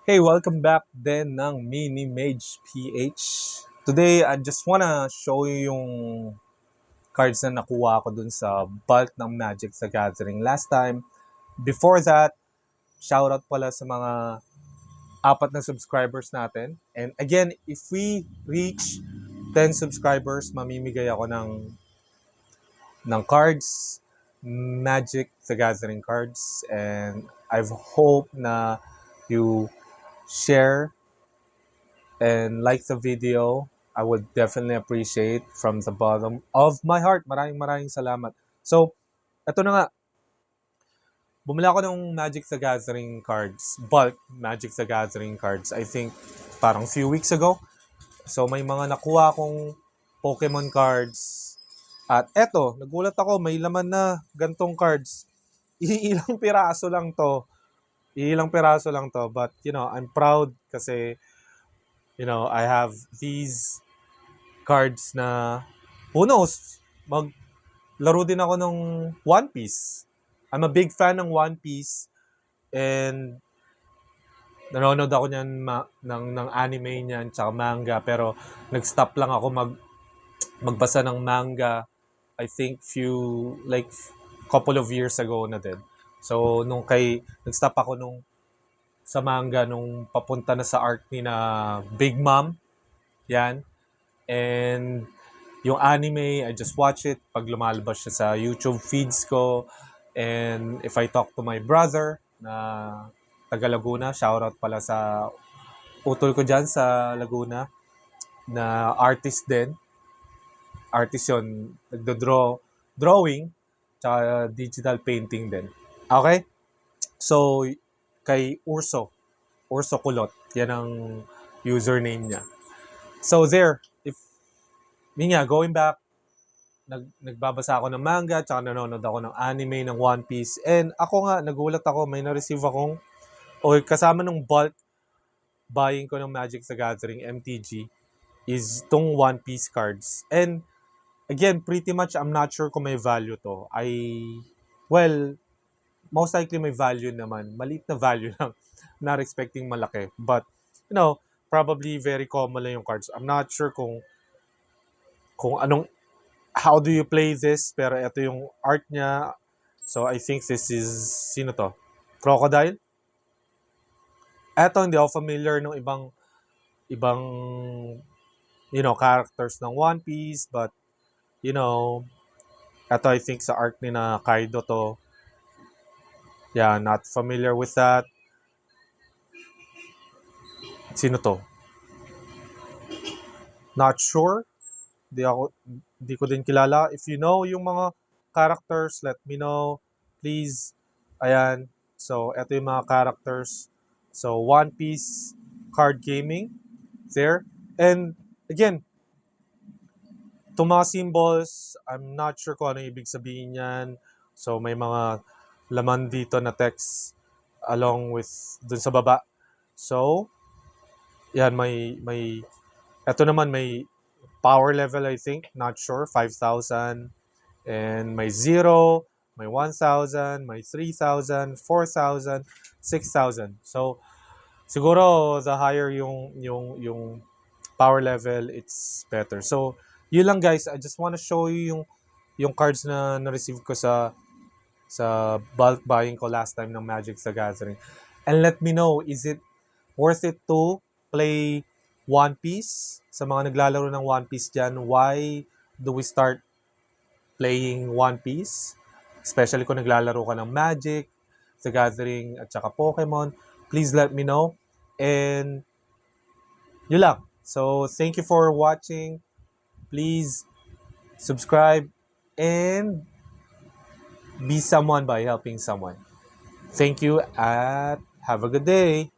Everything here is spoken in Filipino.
Hey, welcome back din ng Mini Mage PH. Today, I just wanna show you yung cards na nakuha ko dun sa bulk ng Magic the Gathering last time. Before that, shoutout pala sa mga apat na subscribers natin. And again, if we reach 10 subscribers, mamimigay ako ng cards, Magic the Gathering cards. And I've hope na you share and like the video. I would definitely appreciate from the bottom of my heart. Maraming salamat. So, eto na nga. Bumili ako ng Magic the Gathering cards. Bulk Magic the Gathering cards. I think parang few weeks ago. So, may mga nakuha akong Pokemon cards. At eto, nagulat ako. May laman na gantong cards. Iilang piraso lang to. Iilang piraso lang to. But, I'm proud kasi, I have these cards na who knows, maglaro din ako ng One Piece. I'm a big fan ng One Piece and nanonood ako ng anime niyan tsaka manga, pero nag-stop lang ako magbasa ng manga. I think couple of years ago na din. So nag-stop ako sa manga nung papunta na sa arc ni na Big Mom. Yan. And yung anime, I just watch it pag lumalabas siya sa YouTube feeds ko. And if I talk to my brother na taga Laguna, shoutout pala sa utol ko dyan sa Laguna, na artist din. Artist yun, drawing, tsaka digital painting din. Okay? So, kay Urso Kulot, yan ang username niya. So there, if going back, nagbabasa ako ng manga, tsaka nanonood ako ng anime, ng One Piece. And ako nga, nagulat ako, may na-receive akong, o kasama ng bulk buying ko ng Magic the Gathering, MTG, is tong One Piece cards. And again, pretty much, I'm not sure kung may value to. Well, most likely may value naman. Maliit na value lang. Not expecting malaki. But, probably very common lang yung cards. I'm not sure kung how do you play this, pero ito yung art niya. So I think this is, sino to? Crocodile? Eto, hindi ako familiar ng ibang characters ng One Piece, but eto I think sa art ni na Kaido to. Yeah, not familiar with that. Sino to? Not sure. Di ko din kilala. If you know yung mga characters, let me know. Please. Ayan. So, eto yung mga characters. So, One Piece card gaming there. And again, itong mga symbols, I'm not sure kung ano ibig sabihin yan. So, may mga laman dito na text along with dun sa baba. So, yan, eto naman may power level, I think, not sure, 5,000. And may 0, may 1,000, may 3,000, 4,000, 6,000. So, siguro the higher yung power level, it's better. So, yun lang guys. I just want to show you yung cards na na-receive ko sa bulk buying ko last time ng Magic the Gathering. And let me know, is it worth it to play One Piece? Sa mga naglalaro ng One Piece dyan, why do we start playing One Piece? Especially kung naglalaro ka ng Magic, The Gathering, at saka Pokemon. Please let me know. And yun lang. So, thank you for watching. Please subscribe and be someone by helping someone. Thank you at have a good day.